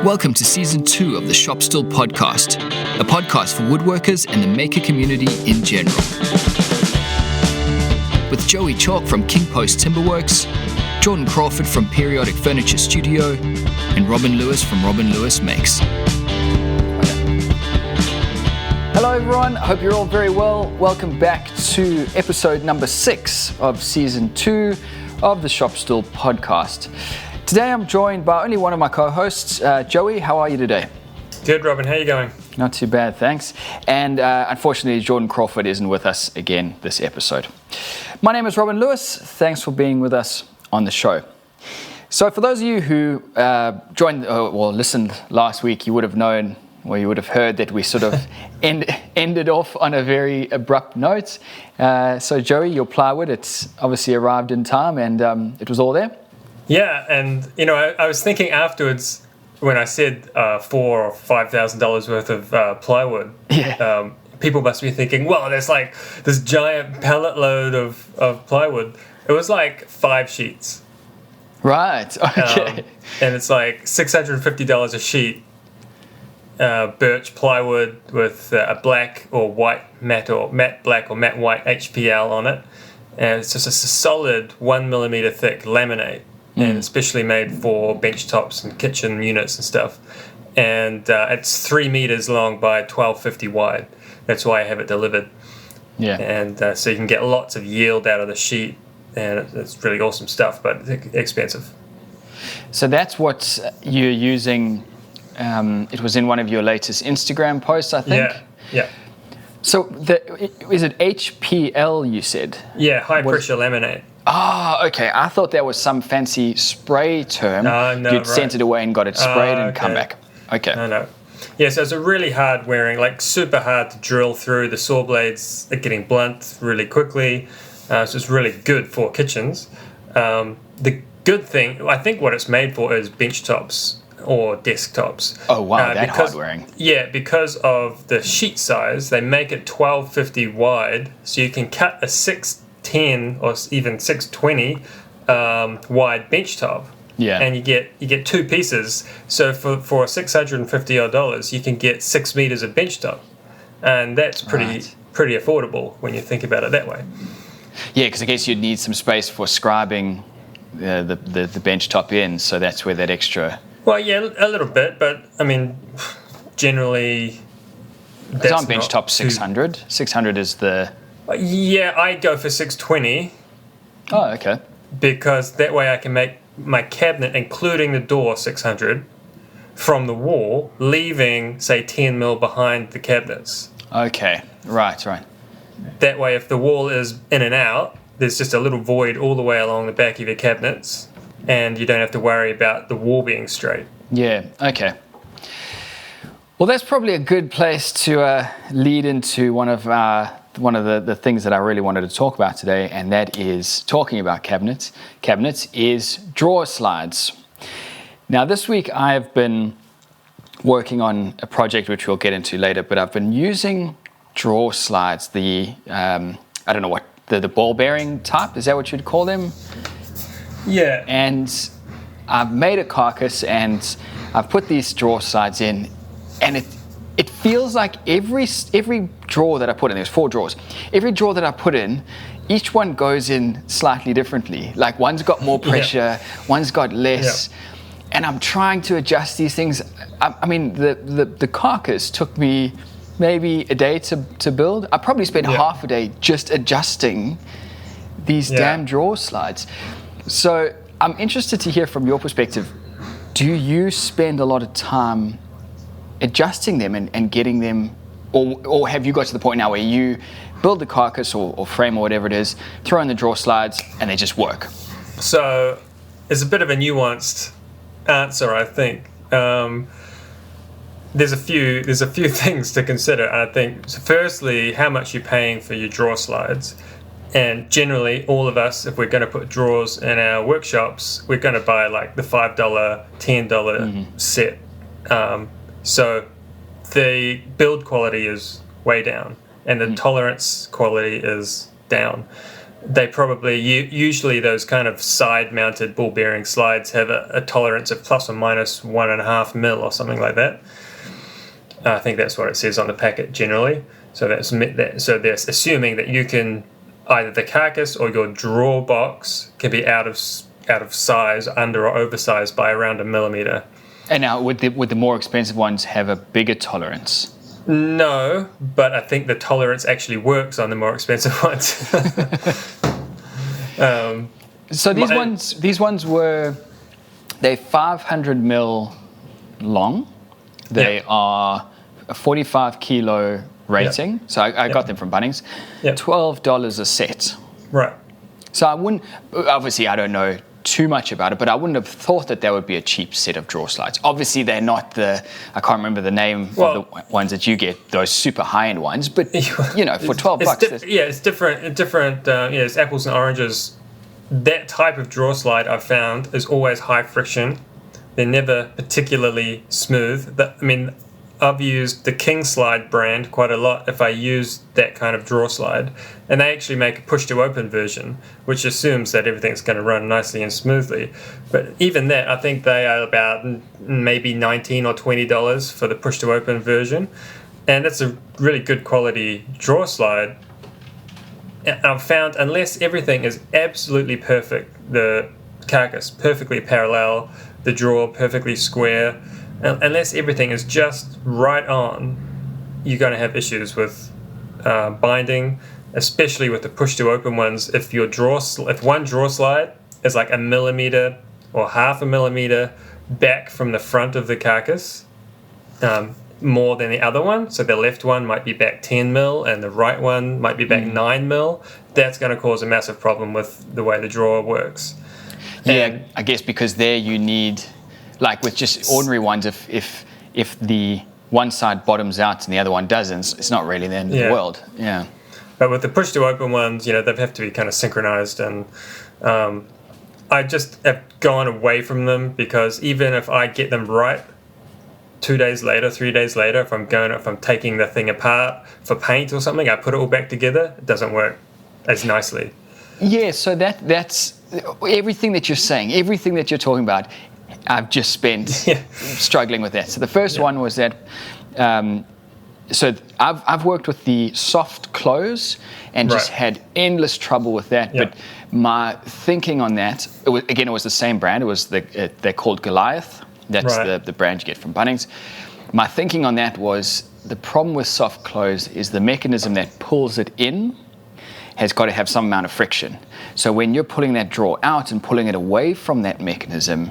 Welcome to Season 2 of the Shop Stool Podcast, a podcast for woodworkers and the maker community in general. With Joey Chalk from King Post Timberworks, Jordan Crawford from Periodic Furniture Studio, and Robin Lewis from RobinLewisMakes. Hello everyone, I hope you're all very well. Welcome back to episode number 6 of Season 2 of the Shop Stool Podcast. Today I'm joined by only one of my co-hosts, Joey. How are you today? Good, Robin. How are you going? Not too bad, thanks. And unfortunately, Jordan Crawford isn't with us again this episode. My name is Robin Lewis. Thanks for being with us on the show. So for those of you who listened last week, you would have known, or you would have heard that we sort of ended off on a very abrupt note. So Joey, your plywood, it's obviously arrived in time and it was all there. Yeah, and I was thinking afterwards when I said $4,000 or $5,000 worth of plywood. Yeah. People must be thinking, well, there's like this giant pallet load of plywood. It was like 5 sheets. Right. Okay. And it's like $650 a sheet. Birch plywood with a black or white matte black or matte white HPL on it, and it's just a solid 1mm thick laminate. And especially made for bench tops and kitchen units and stuff. And it's 3 meters long by 12.50 wide. That's why I have it delivered. Yeah. And so you can get lots of yield out of the sheet, and it's really awesome stuff, but expensive. So that's what you're using. It was in one of your latest Instagram posts, I think. Yeah. So is it HPL you said? Yeah, high pressure laminate. Oh, okay. I thought that was some fancy spray term. You'd sent it away and got it sprayed and come back. Okay. No. Yeah, so it's a really hard wearing, like super hard to drill through. The saw blades are getting blunt really quickly. So it's really good for kitchens. The good thing, I think what it's made for is bench tops or desktops. Oh, wow, hard wearing. Yeah, because of the sheet size, they make it 12.50 wide, so you can cut a 610 or even 620 wide bench top. Yeah. And you get 2 pieces. So for $650 odd, you can get 6 meters of bench top, and that's pretty affordable when you think about it that way. Yeah, because I guess you'd need some space for scribing the bench top in, so that's where that extra. Well, yeah, a little bit, but I mean, generally. It's on bench top 600. 600 is the. Yeah, I go for 620. Oh, okay. Because that way I can make my cabinet, including the door, 600 from the wall, leaving, say, 10 mil behind the cabinets. Okay, right. That way, if the wall is in and out, there's just a little void all the way along the back of your cabinets, and you don't have to worry about the wall being straight. Yeah, okay. Well, that's probably a good place to lead into one of the things that I really wanted to talk about today, and that is talking about cabinets. Cabinets is drawer slides. Now, this week I've been working on a project which we'll get into later, but I've been using drawer slides, the ball bearing type, is that what you'd call them? Yeah. And I've made a carcass and I've put these drawer slides in, and it feels like every drawer that I put in, there's 4 drawers, every drawer that I put in, each one goes in slightly differently. Like one's got more pressure, one's got less, and I'm trying to adjust these things. I mean, the carcass took me maybe a day to build. I probably spent half a day just adjusting these damn drawer slides. So I'm interested to hear from your perspective, do you spend a lot of time adjusting them and getting them, or have you got to the point now where you build the carcass or frame or whatever it is, throw in the drawer slides and they just work? So it's a bit of a nuanced answer, I think. There's a few things to consider. I think, firstly, how much you're paying for your drawer slides. And generally, all of us, if we're going to put drawers in our workshops, we're going to buy like the $5, $10 set. So the build quality is way down, and the tolerance quality is down. they probably usually those kind of side-mounted ball bearing slides have a tolerance of plus or minus 1.5 mil or something like that. I think that's what it says on the packet generally. So so they're assuming that you can either the carcass or your drawer box can be out of size, under or oversized by around 1 millimeter. And now, would the more expensive ones have a bigger tolerance? No, but I think the tolerance actually works on the more expensive ones. So these ones they're 500 mil long. They are a 45 kilo rating. So I got them from Bunnings. $12 a set. Right. So obviously I don't know too much about it, but I wouldn't have thought that would be a cheap set of drawer slides. Obviously, they're not I can't remember the name of the ones that you get, those super high-end ones, but, for $12. It's different. It's apples and oranges. That type of drawer slide I've found is always high friction. They're never particularly smooth. I've used the King Slide brand quite a lot if I use that kind of drawer slide. And they actually make a push-to-open version, which assumes that everything's going to run nicely and smoothly. But even that, I think they are about maybe $19 or $20 for the push-to-open version. And it's a really good quality drawer slide. And I've found, unless everything is absolutely perfect, the carcass perfectly parallel, the drawer perfectly square, unless everything is just right on, you're going to have issues with binding, especially with the push-to-open ones. If one drawer slide is like 1 millimeter or 0.5 millimeter back from the front of the carcass, more than the other one, so the left one might be back 10 mil and the right one might be back 9 mil, that's going to cause a massive problem with the way the drawer works. Yeah, I guess because there you need... Like with just ordinary ones, if the one side bottoms out and the other one doesn't, it's not really the end of the world. Yeah. But with the push-to-open ones, they have to be kind of synchronized, and I just have gone away from them because even if I get them right 2 days later, 3 days later, if I'm taking the thing apart for paint or something, I put it all back together, it doesn't work as nicely. Yeah, so that's everything that you're saying, everything that you're talking about. I've just spent struggling with that. So the first one was that, so I've worked with the soft close and just had endless trouble with that. But my thinking on that, it was the same brand. It was they're called Goliath. That's the brand you get from Bunnings. My thinking on that was the problem with soft close is the mechanism that pulls it in has got to have some amount of friction. So when you're pulling that drawer out and pulling it away from that mechanism,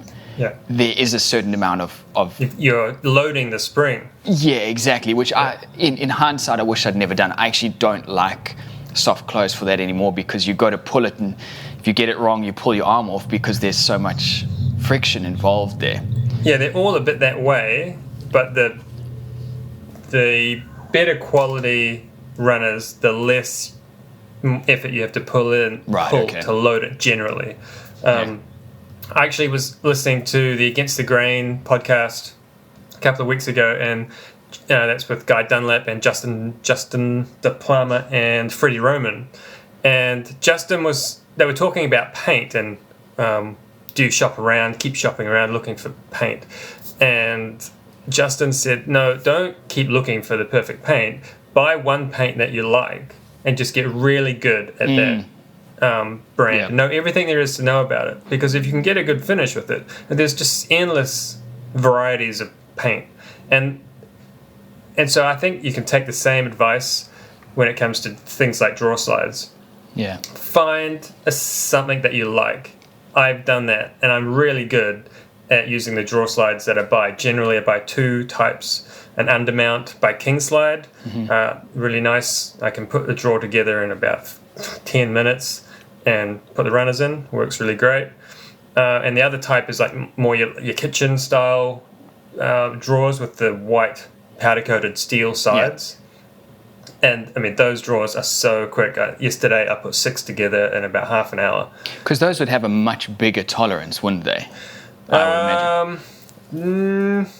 there is a certain amount of... You're loading the spring. Yeah, exactly, which in hindsight, I wish I'd never done. I actually don't like soft close for that anymore because you've got to pull it, and if you get it wrong, you pull your arm off because there's so much friction involved there. Yeah, they're all a bit that way, but the better quality runners, the less effort you have to pull to load it generally. I actually was listening to the Against the Grain podcast a couple of weeks ago, and that's with Guy Dunlap and Justin DePlama and Freddie Roman. And they were talking about paint and do you keep shopping around looking for paint. And Justin said, no, don't keep looking for the perfect paint. Buy one paint that you like and just get really good at that. Brand. Know everything there is to know about it, because if you can get a good finish with it, there's just endless varieties of paint, and so I think you can take the same advice when it comes to things like drawer slides. Find something that you like. I've done that, and I'm really good at using the drawer slides that I buy. Generally, I buy two types: an undermount by King Slide, really nice. I can put the drawer together in about 10 minutes and put the runners in. Works really great. And the other type is like more your kitchen style drawers with the white powder coated steel sides. And I mean, those drawers are so quick. Yesterday I put 6 together in about half an hour. Because those would have a much bigger tolerance, wouldn't they? I would imagine.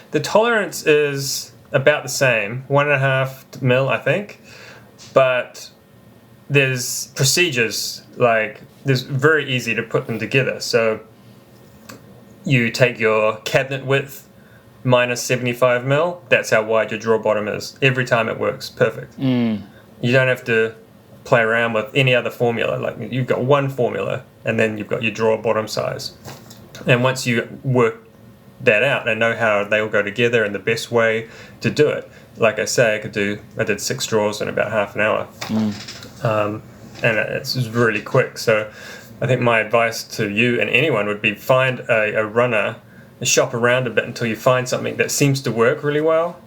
The tolerance is about the same, 1.5 mil, I think. But there's procedures, like there's very easy to put them together. So you take your cabinet width minus 75 mil, that's how wide your drawer bottom is. Every time it works perfect. You don't have to play around with any other formula. Like you've got one formula and then you've got your drawer bottom size. And once you work that out and know how they all go together and the best way to do it, like I say, I did 6 drawers in about half an hour. And it's really quick. So I think my advice to you and anyone would be find a runner, shop around a bit until you find something that seems to work really well.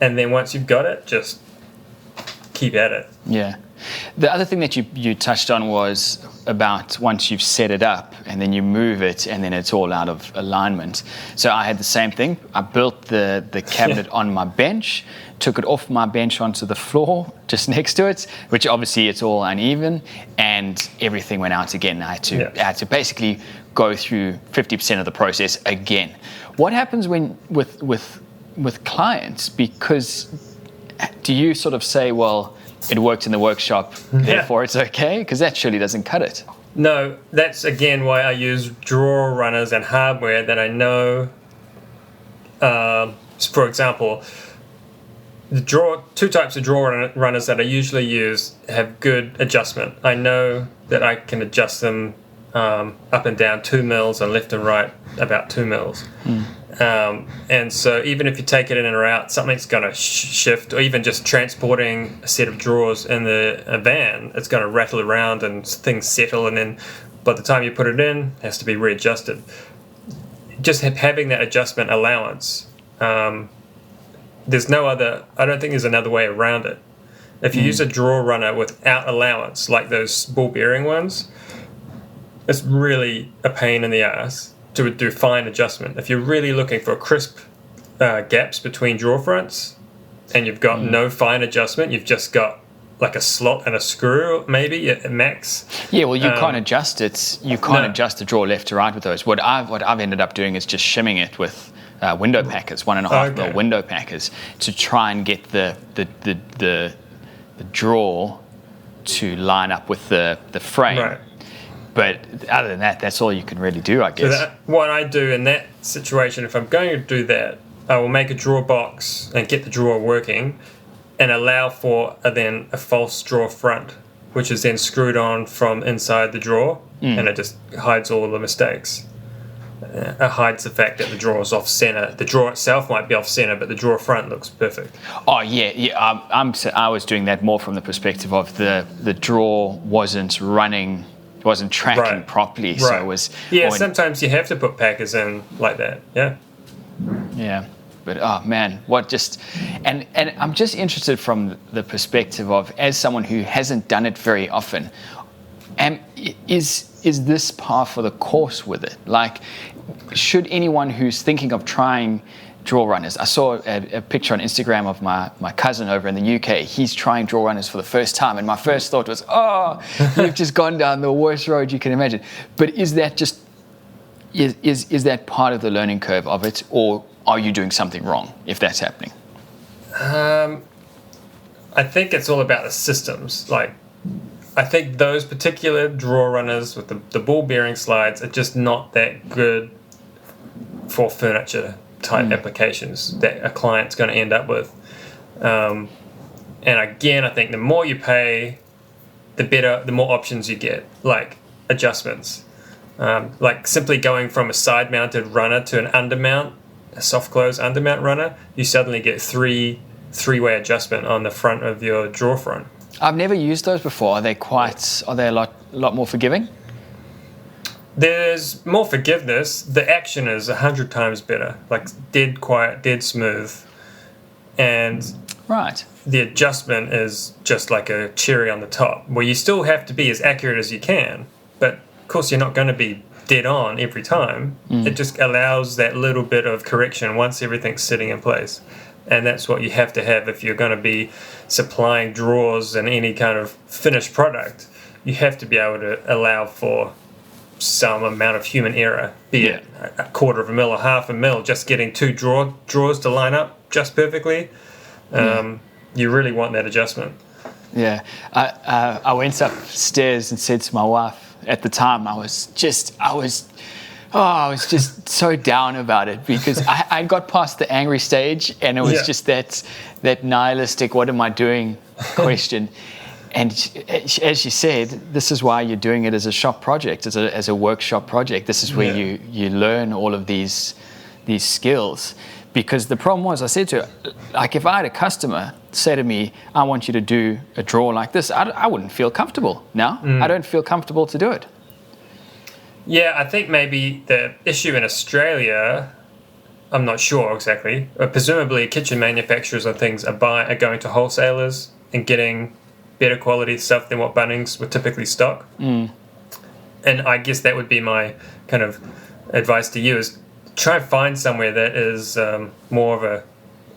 And then once you've got it, just keep at it. Yeah. The other thing that you touched on was about once you've set it up and then you move it and then it's all out of alignment. So I had the same thing. I built the cabinet on my bench, took it off my bench onto the floor just next to it, which obviously it's all uneven, and everything went out again. I had to basically go through 50% of the process again. What happens when with clients? Because do you sort of say, well, it worked in the workshop, therefore it's okay? Because that surely doesn't cut it. No, that's again why I use drawer runners and hardware that I know. For example, two types of drawer runners that I usually use have good adjustment. I know that I can adjust them up and down 2 mils and left and right about 2 mils. And so even if you take it in or out, something's going to shift, or even just transporting a set of drawers in a van, it's going to rattle around and things settle, and then by the time you put it in, it has to be readjusted. Just having that adjustment allowance, there's no other, I don't think there's another way around it. If you use a drawer runner without allowance, like those ball bearing ones, it's really a pain in the ass to do fine adjustment. If you're really looking for crisp gaps between drawer fronts and you've got no fine adjustment, you've just got like a slot and a screw maybe at max. Yeah, well, you can't adjust it. You can't adjust the drawer left to right with those. What I've ended up doing is just shimming it with window packers, 1.5 mil window packers, to try and get the drawer to line up with the frame. Right. But other than that, that's all you can really do, I guess. So what I do in that situation, if I'm going to do that, I will make a drawer box and get the drawer working and allow for then a false drawer front, which is then screwed on from inside the drawer, and it just hides all the mistakes. It hides the fact that the drawer is off center. The drawer itself might be off center, but the drawer front looks perfect. Oh yeah. I was doing that more from the perspective of the drawer wasn't tracking properly. Right. So it was. Yeah, sometimes you have to put packers in like that. Yeah. Yeah. But oh man, and I'm just interested from the perspective of, as someone who hasn't done it very often, is this par for the course with it? Like, should anyone who's thinking of trying drawer runners, I saw a picture on Instagram of my cousin over in the UK. He's trying drawer runners for the first time, and my first thought was, oh, you've just gone down the worst road you can imagine. But is that just is that part of the learning curve of it, or are you doing something wrong if that's happening? I think it's all about the systems. Like, I think those particular drawer runners with the ball bearing slides are just not that good for furniture type applications that a client's going to end up with. And again, I think the more you pay, the better, the more options you get, like adjustments. Like simply going from a side-mounted runner to an undermount, a soft close undermount runner, you suddenly get three-way adjustment on the front of your drawer front. I've never used those before. Are they a lot more forgiving? There's more forgiveness. The action is 100 times better, like dead quiet, dead smooth. And the adjustment is just like a cherry on the top, where you still have to be as accurate as you can, but of course you're not going to be dead on every time. It just allows that little bit of correction once everything's sitting in place. And that's what you have to have if you're going to be supplying drawers and any kind of finished product. You have to be able to allow for some amount of human error, be it a quarter of a mil or half a mil, just getting two drawers to line up just perfectly. You really want that adjustment. Yeah. I went upstairs and said to my wife at the time, I was just so down about it because I got past the angry stage and it was just that nihilistic, what am I doing question. And as she said, this is why you're doing it as a shop project, as a workshop project. This is where you learn all of these skills. Because the problem was, I said to her, like if I had a customer say to me, I want you to do a drawer like this, I wouldn't feel comfortable now. I don't feel comfortable to do it. Yeah, I think maybe the issue in Australia, I'm not sure exactly, but presumably kitchen manufacturers and things are going to wholesalers and getting better quality stuff than what Bunnings would typically stock. And I guess that would be my kind of advice to you is try and find somewhere that is more of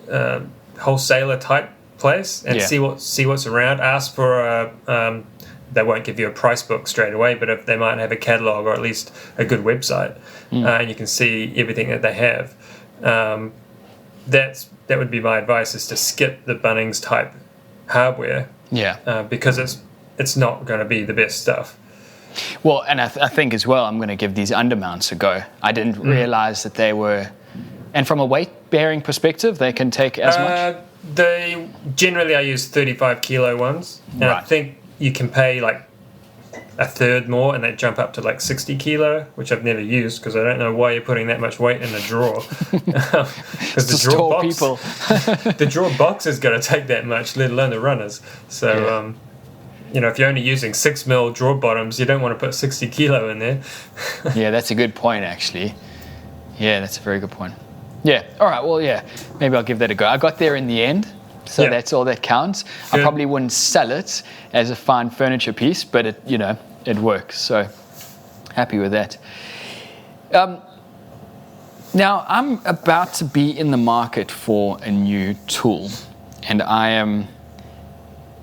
a wholesaler type place and see what's around. Ask for they won't give you a price book straight away, but if they might have a catalog or at least a good website, and you can see everything that they have. That would be my advice: is to skip the Bunnings type hardware. Because it's not going to be the best stuff. Well, and I think as well, I'm going to give these undermounts a go. I didn't realize that they were, and from a weight-bearing perspective, they can take as much? Generally, I use 35 kilo ones, and I think you can pay like a third more, and they jump up to like 60 kilo, which I've never used because I don't know why you're putting that much weight in a drawer. Because the drawer box is going to take that much, let alone the runners. So. If you're only using 6mm drawer bottoms, you don't want to put 60 kilo in there. Yeah, that's a good point, actually. Yeah, that's a very good point. Yeah, all right, well, yeah, maybe I'll give that a go. I got there in the end, so that's all that counts. Good. I probably wouldn't sell it as a fine furniture piece, but it works, so happy with that. Now, I'm about to be in the market for a new tool, and I am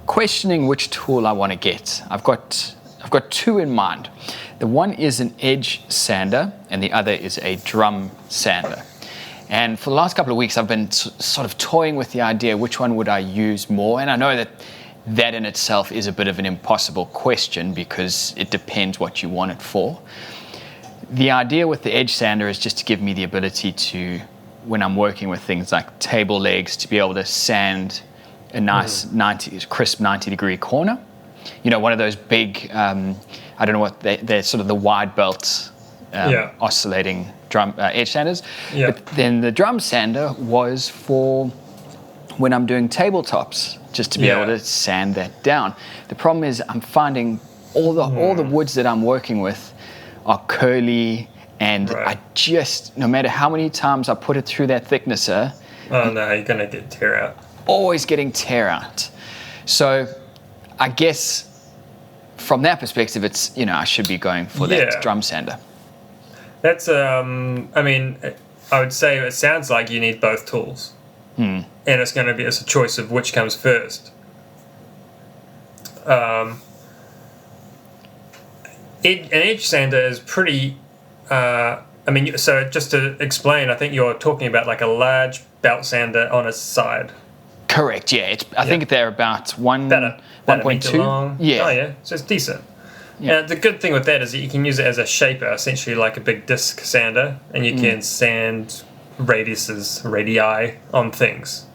questioning which tool I want to get. I've got two in mind. The one is an edge sander and the other is a drum sander. And for the last couple of weeks I've been sort of toying with the idea which one would I use more, and I know that in itself is a bit of an impossible question because it depends what you want it for. The idea with the edge sander is just to give me the ability to, when I'm working with things like table legs, to be able to sand a nice crisp 90-degree corner. One of those big, I don't know what, they're sort of the wide belt oscillating drum edge sanders. Yeah. But then the drum sander was for when I'm doing tabletops, just to be able to sand that down. The problem is I'm finding all the woods that I'm working with are curly, and I just, no matter how many times I put it through that thicknesser, you're going to get tear out. Always getting tear out. So I guess from that perspective, it's, I should be going for that drum sander. That's, I would say it sounds like you need both tools. And it's going to be a choice of which comes first. An edge sander is pretty, so just to explain, I think you're talking about like a large belt sander on a side. Correct, yeah. I think they're about 1.2 long. Yeah. Oh, yeah. So it's decent. Yeah. The good thing with that is that you can use it as a shaper, essentially like a big disc sander, and you can sand radii on things.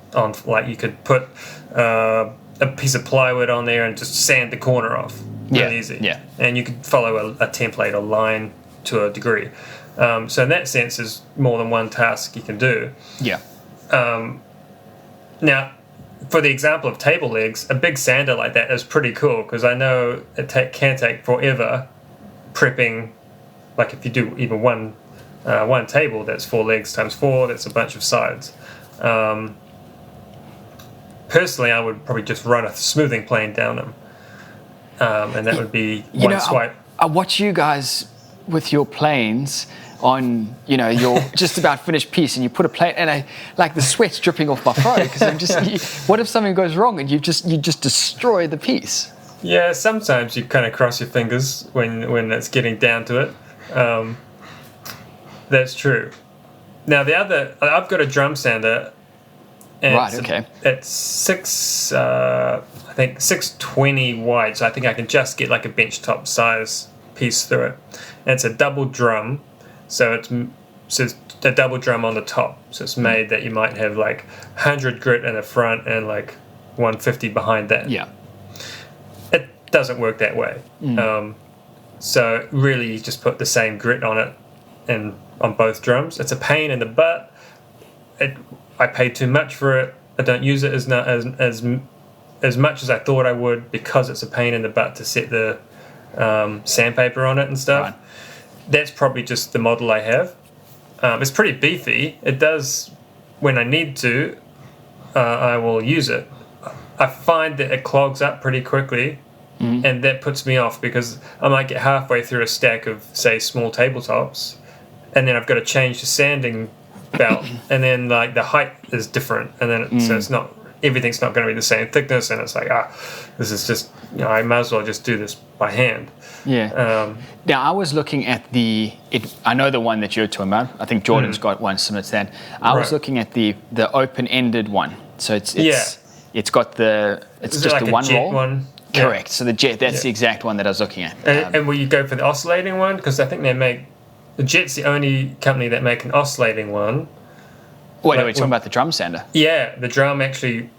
Like you could put a piece of plywood on there and just sand the corner off. Really easy. Yeah. And you could follow a template or line to a degree. So in that sense, there's more than one task you can do. Yeah. Now, for the example of table legs, a big sander like that is pretty cool because I know it can take forever prepping. Like if you do even one table, that's 4 legs times 4, that's a bunch of sides. Personally, I would probably just run a smoothing plane down them, and that would be one swipe. I watch you guys with your planes on, your just about finished piece, and you put a plate, and the sweat's dripping off my throat because I'm just. What if something goes wrong and you just destroy the piece? Yeah, sometimes you kind of cross your fingers when it's getting down to it. That's true. Now I've got a drum sander, And Right, okay. It's 620 wide, so I think I can just get like a benchtop size piece through it. And it's a double drum, so it's a double drum on the top. So it's made that you might have like 100 grit in the front and like 150 behind that. Yeah. It doesn't work that way. So really, you just put the same grit on it and on both drums. It's a pain in the butt. I paid too much for it. I don't use it as much as I thought I would because it's a pain in the butt to set the sandpaper on it and stuff. Right. That's probably just the model I have. It's pretty beefy. It does, when I need to, I will use it. I find that it clogs up pretty quickly, and that puts me off because I might get halfway through a stack of, say, small tabletops, and then I've got to change the sanding belt, and then like the height is different, and then so it's not, everything's not going to be the same thickness, and it's like, this is just, I might as well just do this by hand. Yeah. Now, I was looking at I know the one that you're talking about. I think Jordan's got one similar to that. I was looking at the open-ended one. So it's got it's just like the one roll. One. Correct. So the jet, that's the exact one that I was looking at. And will you go for the oscillating one? Because I think the Jet's the only company that make an oscillating one. Wait, are we talking about the drum sander? Yeah, the drum actually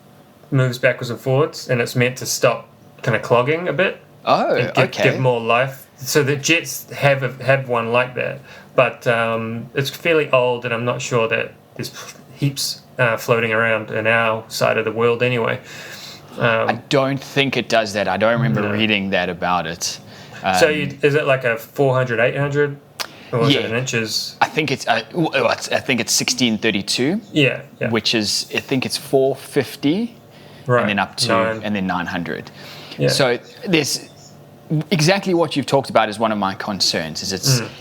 moves backwards and forwards, and it's meant to stop kind of clogging a bit. Oh, and give more life. So the Jets have one like that, but it's fairly old, and I'm not sure that there's heaps floating around in our side of the world anyway. I don't think it does that. I don't remember reading that about it. So is it like a 400, 800? Or is it in inches? I think it's 1632. Yeah. Which is, I think it's 450, right, and then up to and then 900. Yeah. So there's exactly what you've talked about is one of my concerns.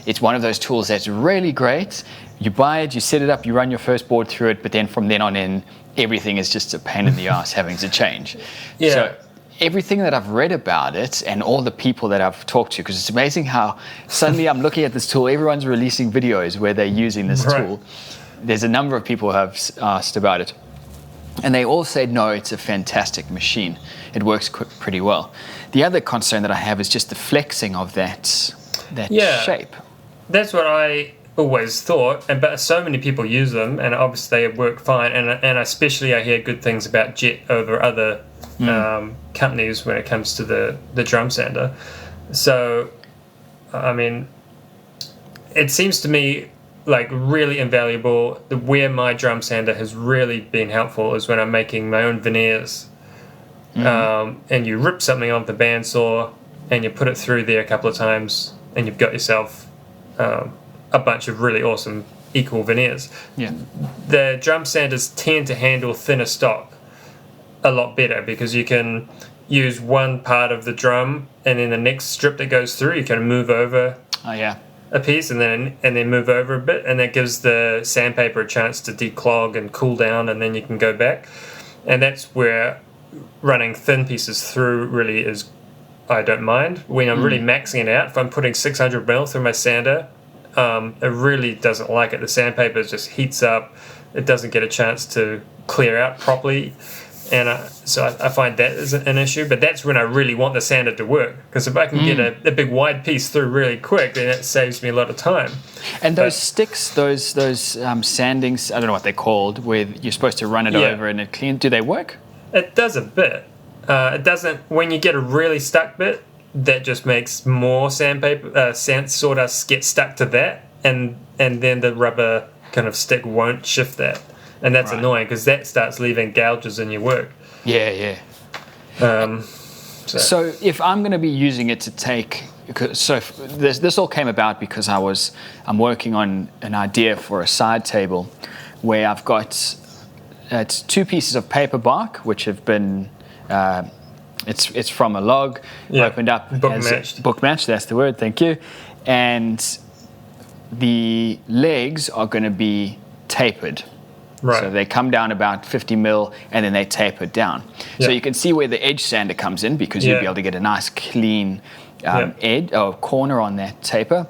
It's one of those tools that's really great. You buy it, you set it up, you run your first board through it, but then from then on in, everything is just a pain in the ass having to change. Yeah. So everything that I've read about it and all the people that I've talked to, because it's amazing how suddenly I'm looking at this tool, everyone's releasing videos where they're using this tool. There's a number of people who have asked about it. And they all said, no, it's a fantastic machine. It works pretty well. The other concern that I have is just the flexing of that shape. That's what I always thought, but so many people use them, and obviously they work fine. And especially I hear good things about Jet over other companies when it comes to the drum sander. So, I mean, it seems to me like really invaluable. Where my drum sander has really been helpful is when I'm making my own veneers. And you rip something off the bandsaw and you put it through there a couple of times, and you've got yourself a bunch of really awesome equal veneers. Yeah. The drum sanders tend to handle thinner stock a lot better because you can use one part of the drum, and then the next strip that goes through you can move over a piece and then move over a bit, and that gives the sandpaper a chance to declog and cool down, and then you can go back. And that's where running thin pieces through really is, I don't mind. When I'm really maxing it out, if I'm putting 600 mil through my sander, it really doesn't like it. The sandpaper just heats up. It doesn't get a chance to clear out properly. And so I find that is an issue. But that's when I really want the sander to work. Because if I can get a big wide piece through really quick, then it saves me a lot of time. And those sticks, those sandings, I don't know what they're called, where you're supposed to run it over and it clean. Do they work? It does a bit. It doesn't. When you get a really stuck bit, that just makes more sandpaper, sawdust get stuck to that, and then the rubber kind of stick won't shift that, and that's annoying because that starts leaving gouges in your work. Yeah. So if I'm going to be using it to take, so this all came about because I'm working on an idea for a side table where I've got it's 2 pieces of paper bark which have been it's from a log opened up, book matched, that's the word, thank you, and the legs are going to be tapered. Right. So they come down about 50 mil and then they taper down. So you can see where the edge sander comes in because you'll be able to get a nice clean edge or corner on that taper.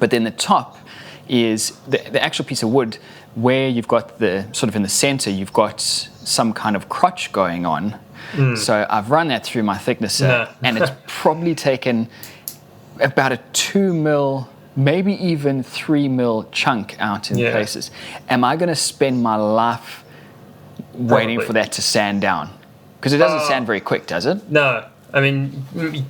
But then the top is the actual piece of wood where you've got the sort of in the center, you've got some kind of crotch going on. So I've run that through my thicknesser, and it's probably taken about a 2 mil, maybe even 3 mil chunk out in places. Am I going to spend my life waiting for that to sand down? Because it doesn't sand very quick, does it? No. I mean,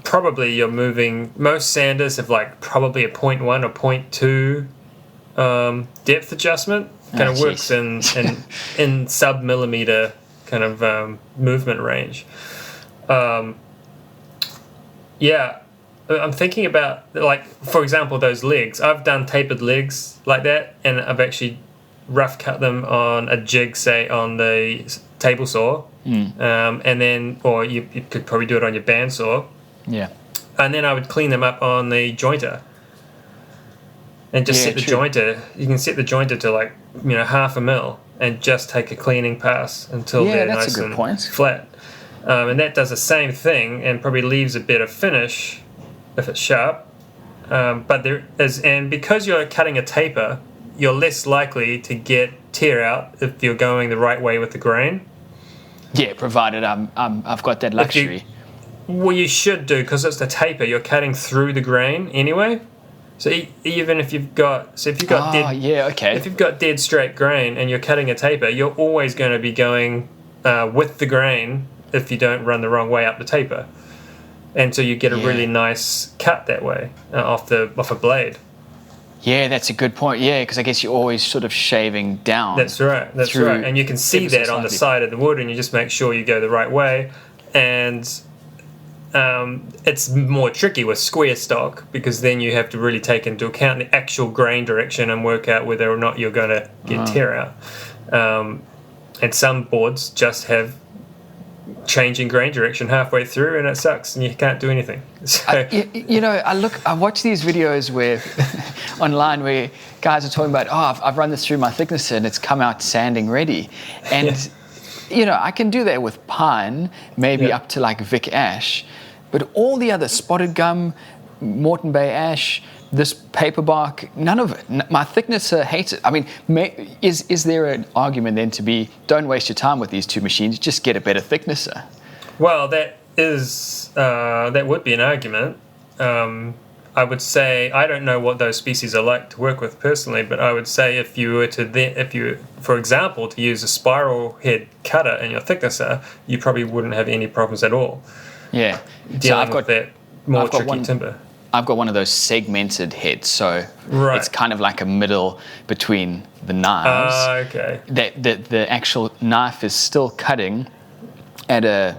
probably you're moving, most sanders have like probably a 0.1 or 0.2 depth adjustment. Kind of works in sub-millimeter kind of movement range. I'm thinking about, like, for example, those legs. I've done tapered legs like that, and I've actually rough cut them on a jig, say, on the table saw. And then, or you could probably do it on your bandsaw. Yeah. And then I would clean them up on the jointer. And just set the jointer. You can set the jointer to like, 0.5 mil, and just take a cleaning pass until they're nice and flat. And that does the same thing, and probably leaves a better finish if it's sharp. But there is, and because you're cutting a taper, you're less likely to get tear out if you're going the right way with the grain. Yeah, provided I've got that luxury. You should do, because it's the taper. You're cutting through the grain anyway. So even if you've got, if you've got dead straight grain and you're cutting a taper, you're always going to be going with the grain if you don't run the wrong way up the taper, and so you get a really nice cut that way off a blade. Yeah, that's a good point. Yeah, because I guess you're always sort of shaving down. That's right. And you can see that on the side of the wood, and you just make sure you go the right way. And it's more tricky with square stock, because then you have to really take into account the actual grain direction and work out whether or not you're going to get tear out. And some boards just have changing grain direction halfway through, and it sucks, and you can't do anything. So, I watch these videos where online where guys are talking about, I've run this through my thicknesser and it's come out sanding ready, and I can do that with pine, maybe up to like Vic Ash, but all the other spotted gum, Moreton Bay ash, this paper bark, none of it. My thicknesser hates it. I mean, is there an argument then to be, don't waste your time with these two machines, just get a better thicknesser? Well, that would be an argument. I would say, I don't know what those species are like to work with personally, but I would say if you were, for example, to use a spiral head cutter in your thicknesser, you probably wouldn't have any problems at all. Yeah. Dealing with that more tricky timber. I've got one of those segmented heads, so it's kind of like a middle between the knives. Okay. The actual knife is still cutting at a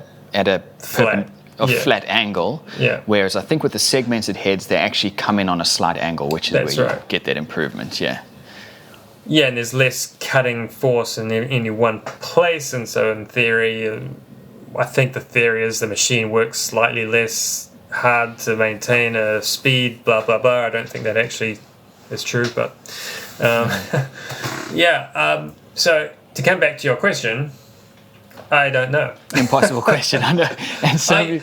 flat angle. Yeah. Whereas I think with the segmented heads, they actually come in on a slight angle, which is where you get that improvement. Yeah. Yeah, and there's less cutting force in any one place, and so in theory, I think the theory is the machine works slightly less hard to maintain a speed, blah blah blah. I don't think that actually is true, but so to come back to your question, I don't know. Impossible question, I know. And so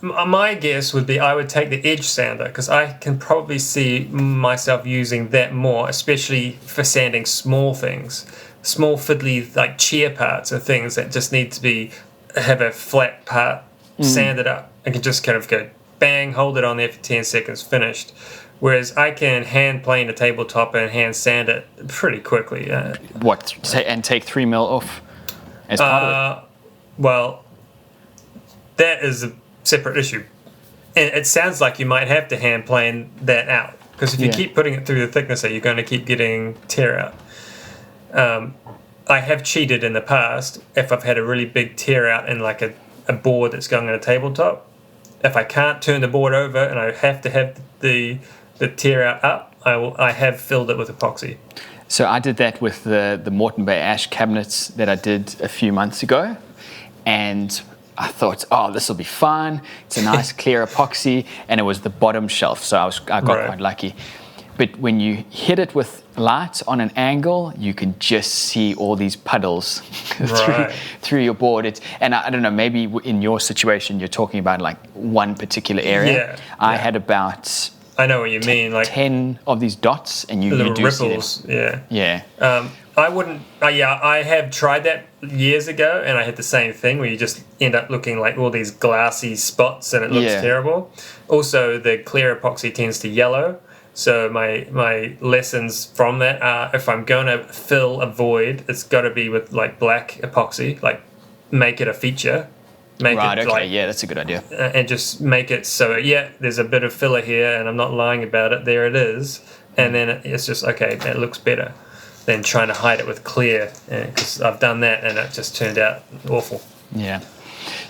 my guess would be I would take the edge sander, because I can probably see myself using that more, especially for sanding small things, small fiddly like chair parts and things that just need to have a flat part sanded up. I can just kind of go bang, hold it on there for 10 seconds, finished. Whereas I can hand plane a tabletop and hand sand it pretty quickly. And take 3 mil off as part of it? Well, that is a separate issue. And it sounds like you might have to hand plane that out, because if you keep putting it through the thicknesser, you're going to keep getting tear out. I have cheated in the past if I've had a really big tear out in like a board that's going on a tabletop. If I can't turn the board over and I have to have the tear out up, I have filled it with epoxy. So I did that with the Moreton Bay ash cabinets that I did a few months ago, and I thought, this will be fine. It's a nice clear epoxy, and it was the bottom shelf, so I got quite lucky. But when you hit it with light on an angle, you can just see all these puddles through your board. And I don't know, maybe in your situation, you're talking about like one particular area. I had about I know what you mean, like 10 of these dots, and you little do ripples. see them. Yeah. Yeah. I wouldn't. I have tried that years ago, and I had the same thing where you just end up looking like all these glassy spots, and it looks terrible. Also, the clear epoxy tends to yellow. So my lessons from that are, if I'm going to fill a void, it's got to be with like black epoxy, like make it a feature. That's a good idea. And just make it so, there's a bit of filler here, and I'm not lying about it. There it is. And then it's just, okay, it looks better than trying to hide it with clear. Because I've done that, and it just turned out awful. Yeah.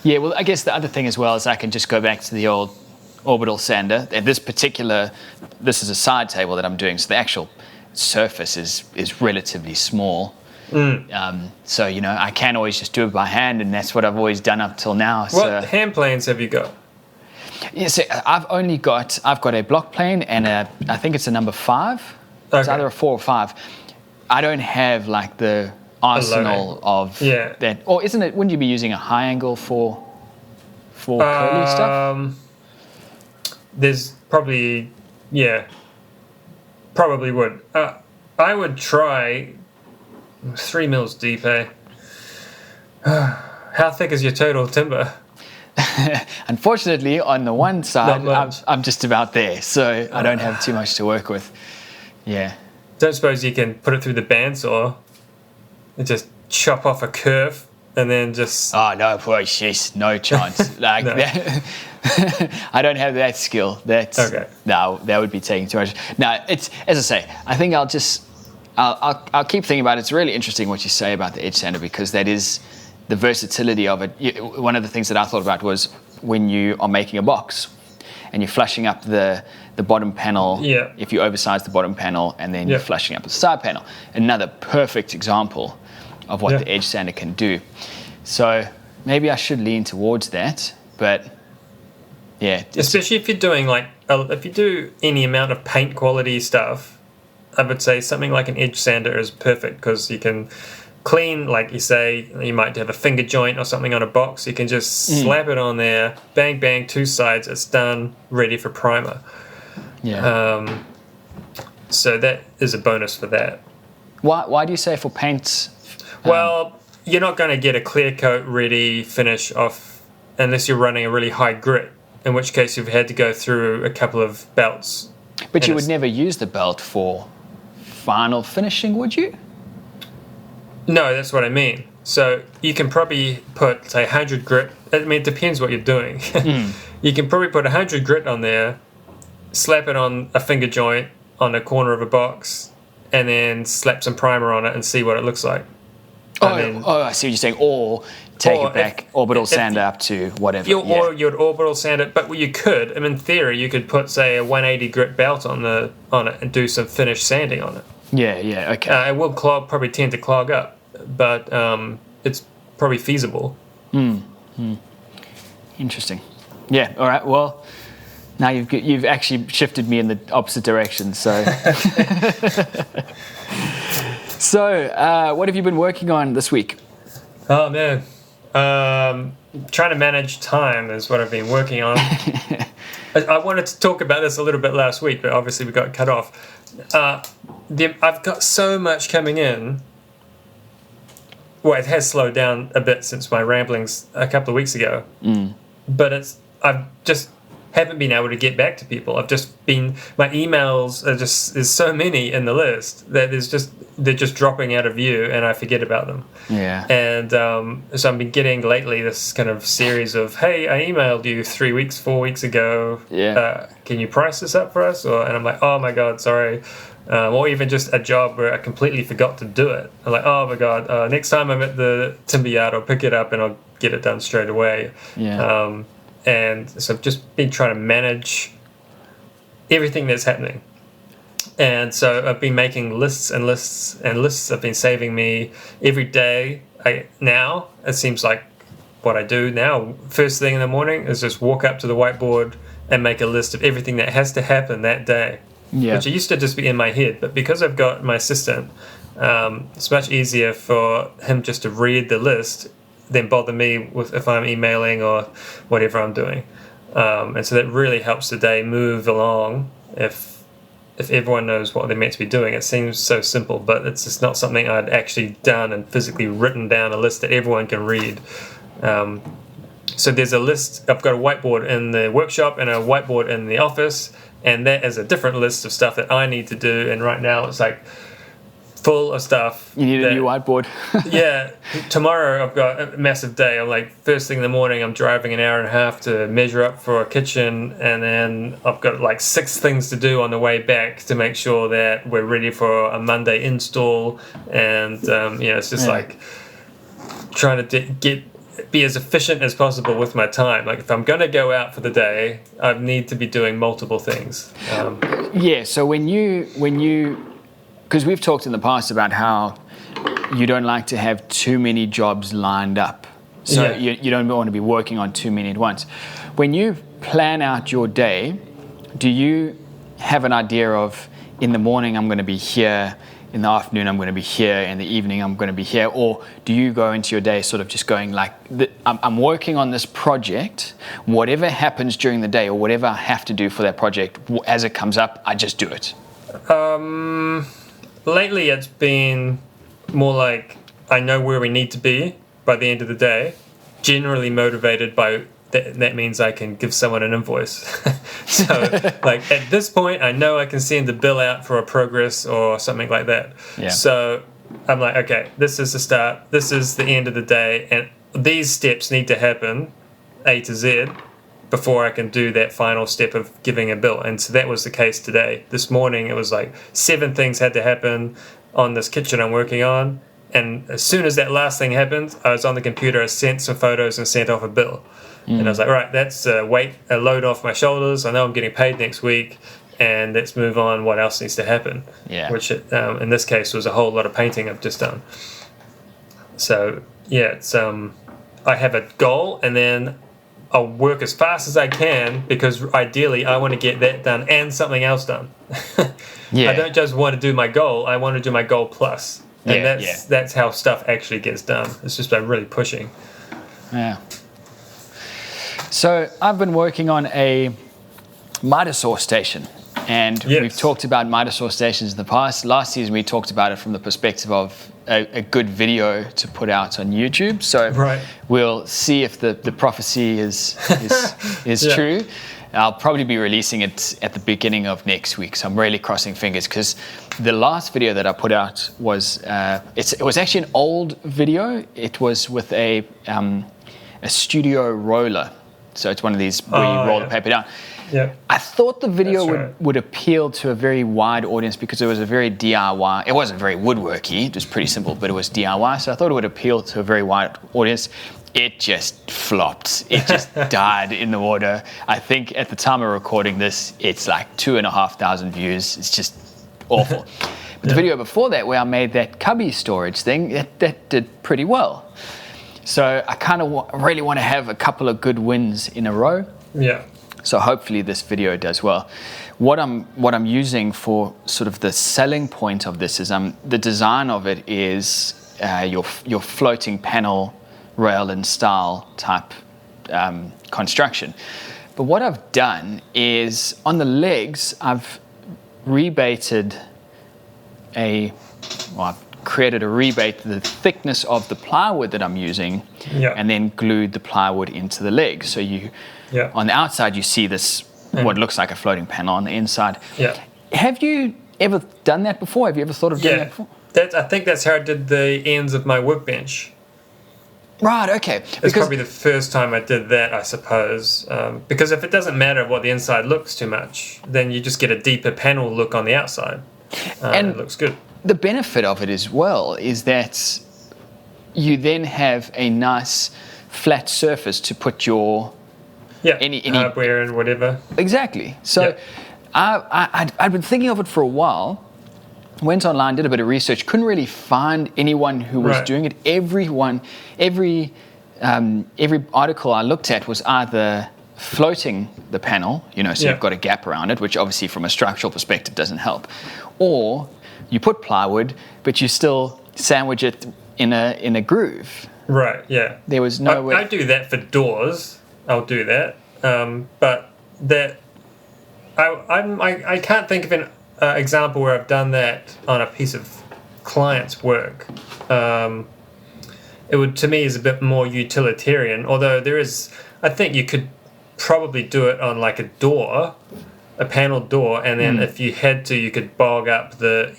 Yeah, well, I guess the other thing as well is I can just go back to the old orbital sander. And this is a side table that I'm doing, so the actual surface is relatively small. So, I can always just do it by hand, and that's what I've always done up till now. What hand planes have you got? Yeah, so I've got a block plane and I think it's a number 5. Okay. It's either a 4 or 5. I don't have like the arsenal of that. Or isn't it? Wouldn't you be using a high angle for curly stuff? There's probably would. I would try 3 mils deep. How thick is your total timber? Unfortunately, on the one side, I'm just about there, so I don't have too much to work with. Yeah. Don't suppose you can put it through the bandsaw and just chop off a curve and then just... Oh, no, boy, jeez, no chance. Like I don't have that skill. That's okay. No, that would be taking too much. No, it's, as I say, I think I'll keep thinking about it. It's really interesting what you say about the edge sander, because that is the versatility of it. One of the things that I thought about was when you are making a box and you're flushing up the bottom panel, if you oversize the bottom panel, and then you're flushing up the side panel. Another perfect example of what the edge sander can do. So maybe I should lean towards that, but especially if you're doing if you do any amount of paint quality stuff, I would say something like an edge sander is perfect, because you can clean, like you say, you might have a finger joint or something on a box. You can just slap it on there, bang, bang, 2 sides, it's done, ready for primer. Yeah. So that is a bonus for that. Why do you say for paints? Well, you're not going to get a clear coat ready finish off unless you're running a really high grit, in which case you've had to go through a couple of belts. But you would never use the belt for final finishing, would you? No, that's what I mean. So you can probably put, say, 100 grit. I mean, it depends what you're doing. You can probably put 100 grit on there, slap it on a finger joint on a corner of a box, and then slap some primer on it and see what it looks like. I see what you're saying. Or take it back, orbital sander up to whatever. Or you'd orbital sand it. But you could, in theory, you could put, say, a 180 grit belt on it and do some finish sanding on it. Yeah, okay. It will probably tend to clog up, but it's probably feasible. Interesting. Yeah, all right, well, now you've actually shifted me in the opposite direction, so... So, what have you been working on this week? Oh, man. Trying to manage time is what I've been working on. I wanted to talk about this a little bit last week, but obviously we got cut off. I've got so much coming in. Well, it has slowed down a bit since my ramblings a couple of weeks ago. But I've just haven't been able to get back to people. My emails are there's so many in the list that they're just dropping out of view, and I forget about them. Yeah. And so I've been getting lately this kind of series of, hey, I emailed you 4 weeks ago. Yeah. Can you price this up for us? And I'm like, oh my God, sorry. Or even just a job where I completely forgot to do it. I'm like, oh my God, next time I'm at the timber yard, I'll pick it up and I'll get it done straight away. Yeah. And so I've just been trying to manage everything that's happening. And so I've been making lists and lists and lists. Have been saving me every day. Now it seems like what I do now, first thing in the morning, is just walk up to the whiteboard and make a list of everything that has to happen that day. Yeah. Which used to just be in my head, but because I've got my assistant, it's much easier for him just to read the list than bother me with if I'm emailing or whatever I'm doing. And so that really helps the day move along if everyone knows what they're meant to be doing. It seems so simple, but it's just not something I'd actually done and physically written down a list that everyone can read. So there's a list. I've got a whiteboard in the workshop and a whiteboard in the office, and that is a different list of stuff that I need to do. And right now it's like full of stuff. You need a new whiteboard. Yeah, tomorrow I've got a massive day. I'm like, first thing in the morning, I'm driving an hour and a half to measure up for a kitchen, and then I've got like 6 things to do on the way back to make sure that we're ready for a Monday install. And it's just like trying to be as efficient as possible with my time. Like if I'm going to go out for the day, I need to be doing multiple things. So when you because we've talked in the past about how you don't like to have too many jobs lined up. So you don't want to be working on too many at once. When you plan out your day, do you have an idea of, in the morning I'm going to be here, in the afternoon I'm going to be here, in the evening I'm going to be here? Or do you go into your day sort of just going like, I'm working on this project, whatever happens during the day or whatever I have to do for that project, as it comes up, I just do it? Lately it's been more like I know where we need to be by the end of the day, generally motivated by that means I can give someone an invoice. So like at this point I know I can send a bill out for a progress or something like that. So I'm like, okay, this is the start, this is the end of the day, and these steps need to happen A to Z before I can do that final step of giving a bill. And so that was the case today. This morning it was like 7 things had to happen on this kitchen I'm working on, and as soon as that last thing happened, I was on the computer, I sent some photos and sent off a bill. And I was like, right, that's a load off my shoulders. I know I'm getting paid next week, and let's move on. What else needs to happen? Which in this case was a whole lot of painting I've just done. So it's I have a goal, and then I'll work as fast as I can, because ideally I want to get that done and something else done. I don't just want to do my goal, I want to do my goal plus. And that's how stuff actually gets done. It's just by really pushing. So I've been working on a miter saw station, and we've talked about miter saw stations in the past. Last season we talked about it from the perspective of a good video to put out on YouTube. So we'll see if the prophecy is true. I'll probably be releasing it at the beginning of next week. So I'm really crossing fingers, because the last video that I put out was it was actually an old video. It was with a studio roller. So it's one of these where you roll the paper down. I thought the video would appeal to a very wide audience, because it was a very DIY. It wasn't very woodworky. It was pretty simple, but it was DIY. So I thought it would appeal to a very wide audience. It just flopped. It just died in the water. I think at the time of recording this, it's like 2,500 views. It's just awful. But the video before that, where I made that cubby storage thing, that did pretty well. So I kind of really want to have a couple of good wins in a row. So hopefully this video does well. What I'm using for sort of the selling point of this is the design of it is your floating panel rail and style type construction. But what I've done is on the legs I've rebated I've created a rebate to the thickness of the plywood that I'm using, and then glued the plywood into the legs. So on the outside you see this what looks like a floating panel. On the inside, have you ever done that before? Have you ever thought of doing that before? I think that's how I did the ends of my workbench. Right, okay. It's probably the first time I did that, I suppose. Because if it doesn't matter what the inside looks too much, then you just get a deeper panel look on the outside. And it looks good. The benefit of it as well is that you then have a nice flat surface to put your any hardware and whatever. Everythly. So I'd been thinking of it for a while. Went online, did a bit of research, couldn't really find anyone who was doing it. Every article I looked at was either floating the panel, so you've got a gap around it, which obviously from a structural perspective doesn't help, or you put plywood, but you still sandwich it in a groove. There was no way. I do that for doors. I'll do that, but that I can't think of an example where I've done that on a piece of client's work. It would, to me, is a bit more utilitarian. Although I think you could probably do it on like a door, a panel door, and then if you had to, you could bog up the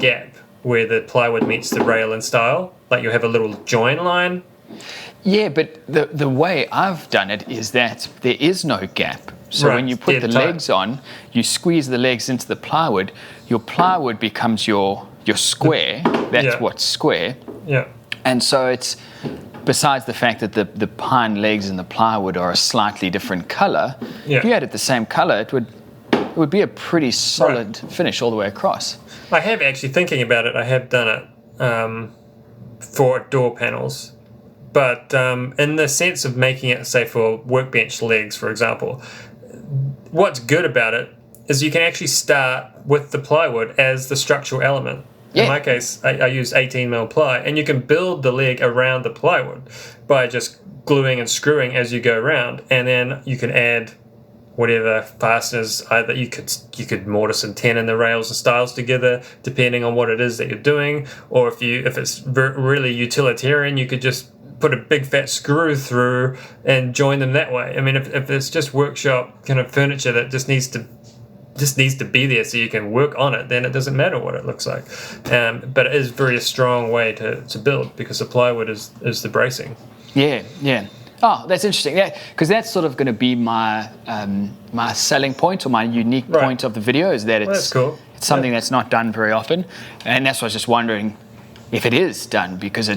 gap where the plywood meets the rail and stile. Like you have a little join line. Yeah, but the way I've done it is that there is no gap. So when you put the legs on, you squeeze the legs into the plywood. Your plywood becomes your square. That's what's square. Yeah. And so it's, besides the fact that the pine legs and the plywood are a slightly different color, if you had it the same color, it would be a pretty solid finish all the way across. I have actually, thinking about it, I have done it for door panels. But in the sense of making it, say, for workbench legs, for example, what's good about it is you can actually start with the plywood as the structural element. In my case, I use 18mm ply, and you can build the leg around the plywood by just gluing and screwing as you go around, and then you can add whatever fasteners. Either you could mortise and tenon the rails and stiles together, depending on what it is that you're doing, or if it's really utilitarian, you could just put a big fat screw through and join them that way. I mean, if it's just workshop kind of furniture that just needs to be there so you can work on it, then it doesn't matter what it looks like. But it is very a strong way to build, because the plywood is the bracing. Yeah. Oh, that's interesting. Yeah, because that's sort of going to be my my selling point, or my unique point of the video, is that that's cool. It's something that's not done very often, and that's why I was just wondering if it is done, because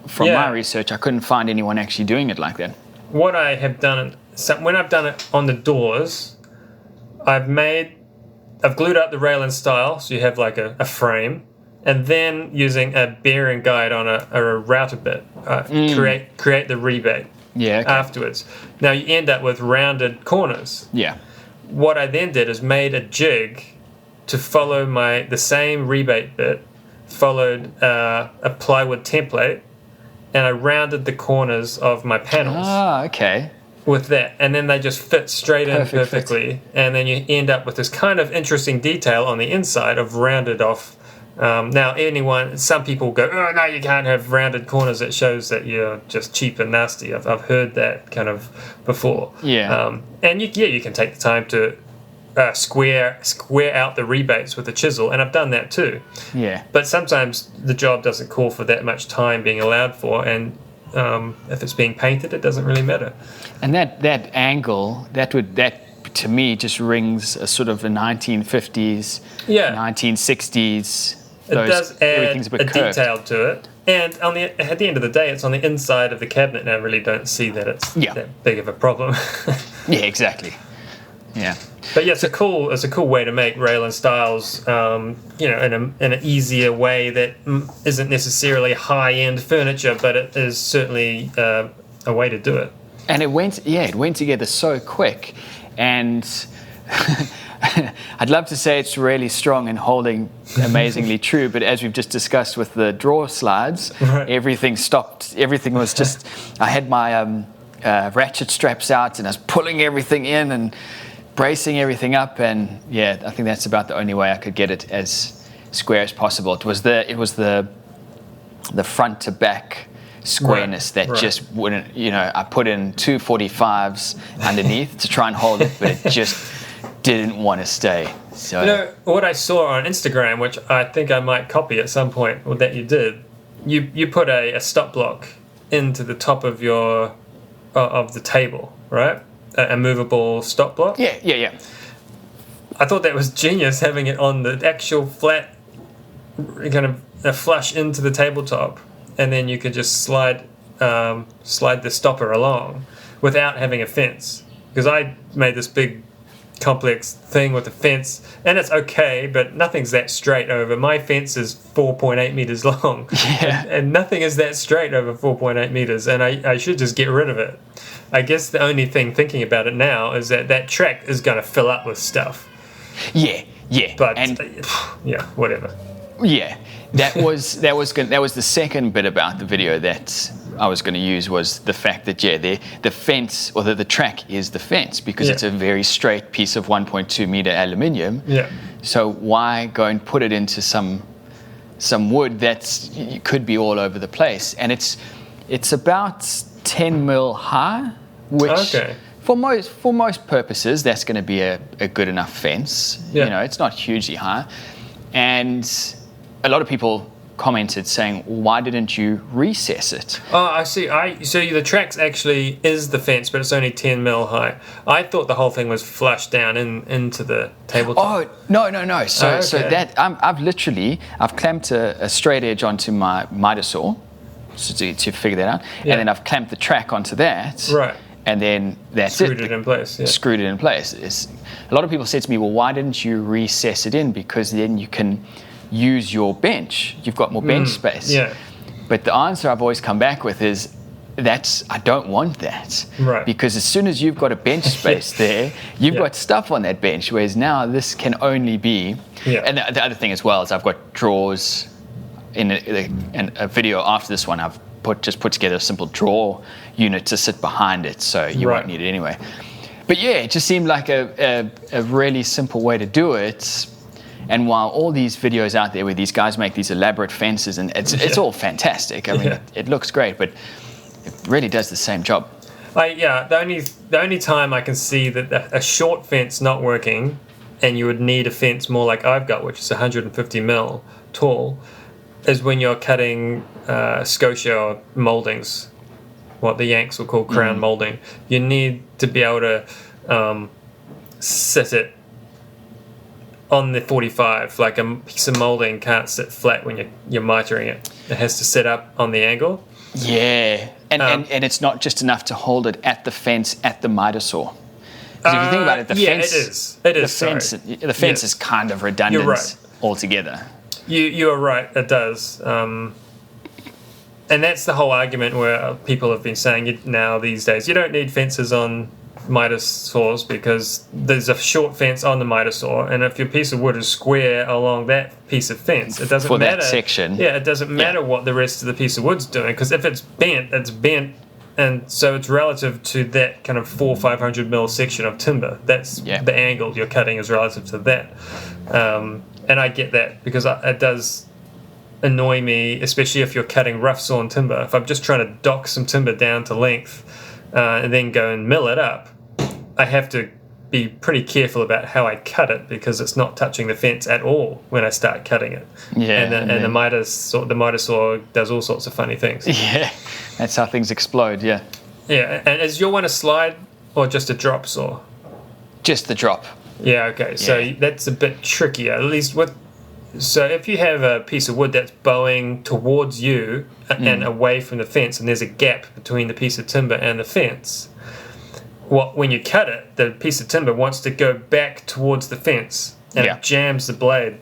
from my research, I couldn't find anyone actually doing it like that. What I have done, when I've done it on the doors, I've glued up the rail and stile, so you have like a frame, and then using a bearing guide on a router bit, create the rebate afterwards. Now you end up with rounded corners. Yeah. What I then did is made a jig to follow the same rebate bit, followed a plywood template, and I rounded the corners of my panels. Ah, okay. With that, and then they just fit straight in perfectly, and then you end up with this kind of interesting detail on the inside of rounded off. Now, some people go, oh no, you can't have rounded corners. It shows that you're just cheap and nasty. I've heard that kind of before. Yeah. And you can take the time to square out the rebates with a chisel, and I've done that too. Yeah. But sometimes the job doesn't call for that much time being allowed for, and if it's being painted, it doesn't really matter. And that angle, that to me just rings a sort of a 1950s, 1960s. It does add everything's a detail to it. And at the end of the day, it's on the inside of the cabinet, and I really don't see that it's that big of a problem. Yeah, exactly. Yeah. But yeah, it's a cool way to make rail and stiles, in an easier way that isn't necessarily high-end furniture, but it is certainly a way to do it. And it went together so quick, and I'd love to say it's really strong and holding amazingly true, but as we've just discussed with the drawer slides, everything stopped. Everything was just, I had my ratchet straps out, and I was pulling everything in and bracing everything up, and I think that's about the only way I could get it as square as possible. It was the front to back squareness that just wouldn't, I put in 245s underneath to try and hold it, but it just didn't want to stay. So what I saw on Instagram, which I think I might copy at some point, or that you did, you put a stop block into the top of of the table, right? A movable stop block. Yeah. I thought that was genius, having it on the actual flat, kind of a flush into the tabletop, and then you could just slide the stopper along without having a fence. Because I made this big complex thing with a fence, and it's okay, but nothing's that straight over. My fence is 4.8 meters long, and nothing is that straight over 4.8 meters, and I should just get rid of it. I guess the only thing, thinking about it now, is that track is going to fill up with stuff. Yeah. But whatever. Yeah, that was the second bit about the video that I was going to use was the fact that the fence or the track is the fence because it's a very straight piece of 1.2 meter aluminium. Yeah. So why go and put it into some wood that could be all over the place? And it's about 10 mil high, which for most purposes that's going to be a good enough fence. Yeah. You know, it's not hugely high, and a lot of people commented saying, why didn't you recess it? Oh, I see. So the track's actually is the fence, but it's only 10 mil high. I thought the whole thing was flushed down into the tabletop. Oh, no. So that I've clamped a straight edge onto my miter saw to figure that out, and then I've clamped the track onto that. Right. And then that's Screwed it in place. Yeah. Screwed it in place. A lot of people said to me, well, why didn't you recess it in? Because then you can use your bench. You've got more bench space. Yeah. But the answer I've always come back with is I don't want that. Right. Because as soon as you've got a bench space there, you've got stuff on that bench, whereas now this can only be. Yeah. And the other thing as well is I've got drawers in a video after this one. I've put together a simple drawer unit to sit behind it, so you won't need it anyway. But yeah, it just seemed like a really simple way to do it. And while all these videos out there where these guys make these elaborate fences, and it's all fantastic. I mean, it looks great, but it really does the same job. The only time I can see that a short fence not working, and you would need a fence more like I've got, which is 150 mil tall, is when you're cutting Scotia moldings, what the Yanks will call crown molding. You need to be able to sit it on the 45, like a piece of molding can't sit flat when you're mitering it. It has to sit up on the angle. Yeah, and it's not just enough to hold it at the fence at the miter saw. Because if you think about it, the fence is kind of redundant altogether. You are right, it does. And that's the whole argument where people have been saying now these days, you don't need fences on miter saws because there's a short fence on the miter saw, and if your piece of wood is square along that piece of fence, it doesn't matter. That section. Yeah, it doesn't matter what the rest of the piece of wood's doing, because if it's bent, and so it's relative to that kind of 400-500 mil section of timber. That's the angle you're cutting is relative to that. And I get that because it does annoy me, especially if you're cutting rough sawn timber. If I'm just trying to dock some timber down to length and then go and mill it up, I have to be pretty careful about how I cut it because it's not touching the fence at all when I start cutting it. Yeah, and the miter saw does all sorts of funny things. Yeah, that's how things explode. Yeah. Yeah, and is your one a slide or just a drop saw? Just the drop. Yeah. Okay. So that's a bit trickier. At least so if you have a piece of wood that's bowing towards you and away from the fence, and there's a gap between the piece of timber and the fence. When you cut it, the piece of timber wants to go back towards the fence, and it jams the blade.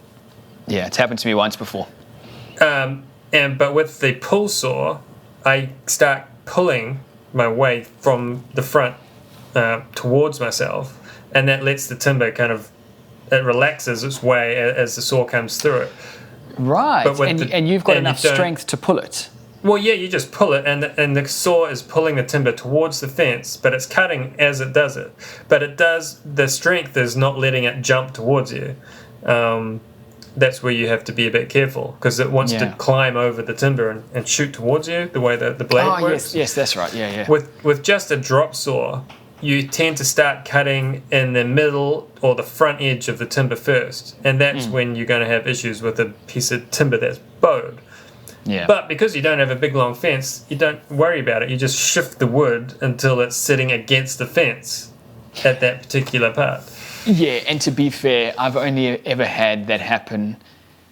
Yeah, it's happened to me once before. But with the pull saw, I start pulling my way from the front towards myself, and that lets the timber it relaxes its way as the saw comes through it. Right, and you've got enough strength to pull it. Well, yeah, you just pull it, and the saw is pulling the timber towards the fence, but it's cutting as it does it. But the strength is not letting it jump towards you. That's where you have to be a bit careful, because it wants to climb over the timber and shoot towards you, the way that the blade works. Yes, that's right, yeah. With just a drop saw, you tend to start cutting in the middle or the front edge of the timber first, and that's when you're going to have issues with a piece of timber that's bowed. Yeah. But because you don't have a big long fence, you don't worry about it. You just shift the wood until it's sitting against the fence at that particular part. Yeah, and to be fair, I've only ever had that happen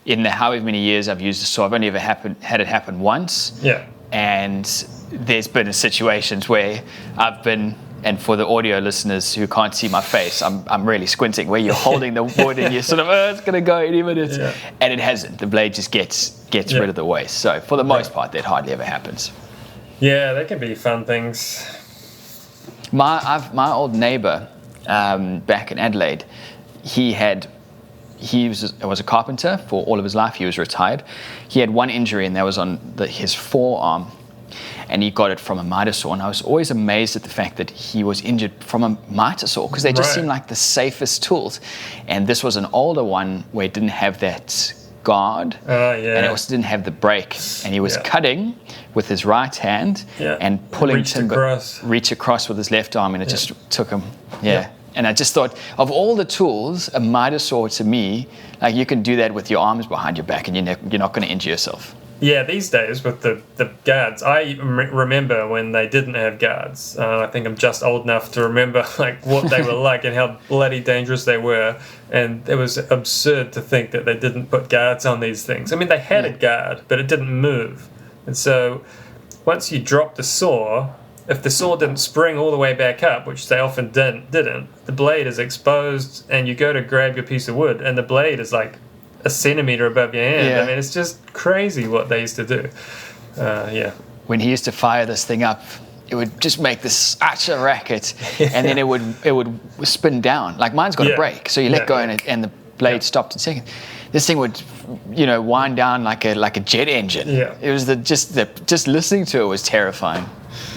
in the however many years I've used the saw. I've only ever had it happen once. Yeah. And there's been situations where I've been, and for the audio listeners who can't see my face, I'm really squinting, where you're holding the wood and you're sort of, it's going to go any minute. Yeah. And it hasn't. The blade just gets rid of the waste. So for the most part, that hardly ever happens. Yeah, that can be fun things. My old neighbour back in Adelaide, he was a carpenter for all of his life. He was retired. He had one injury, and that was on his forearm. and he got it from a miter saw. And I was always amazed at the fact that he was injured from a miter saw, because they just seem like the safest tools. And this was an older one where it didn't have that guard, and it also didn't have the brake, and he was cutting with his right hand and pulling timber, reach across with his left arm, and it just took him. And I just thought, of all the tools, a miter saw to me, like, you can do that with your arms behind your back, and you're not going to injure yourself. Yeah, these days with the guards, I remember when they didn't have guards. I think I'm just old enough to remember like what they were like and how bloody dangerous they were. And it was absurd to think that they didn't put guards on these things. I mean, they had a guard, but it didn't move. And so once you dropped the saw, if the saw didn't spring all the way back up, which they often didn't, the blade is exposed, and you go to grab your piece of wood, and the blade is like a centimeter above your hand. I mean, it's just crazy what they used to do. When he used to fire this thing up, it would just make this such a racket, and then it would spin down. Like, mine's got a brake, so you let go and the blade stopped in a second. This thing would, wind down like a jet engine. It was just listening to it was terrifying.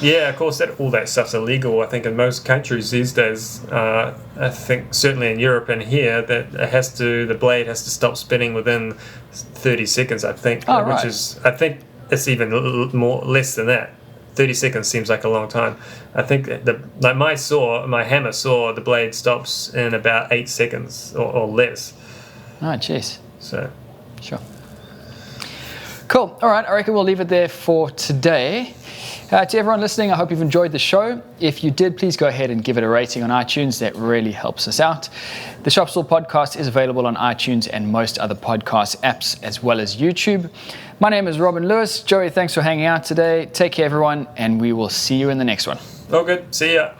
Yeah, of course, all that stuff's illegal, I think, in most countries these days. I think certainly in Europe and here that the blade has to stop spinning within 30 seconds, I think. Which is, I think it's even less than that. 30 seconds seems like a long time. I think my hammer saw, the blade stops in about 8 seconds or less. Oh, jeez. So, sure. Cool. All right, I reckon we'll leave it there for today. To everyone listening, I hope you've enjoyed the show. If you did, please go ahead and give it a rating on iTunes. That really helps us out. The Shop Stool Podcast is available on iTunes and most other podcast apps, as well as YouTube. My name is Robin Lewis. Joey, thanks for hanging out today. Take care, everyone, and we will see you in the next one. All good. See ya.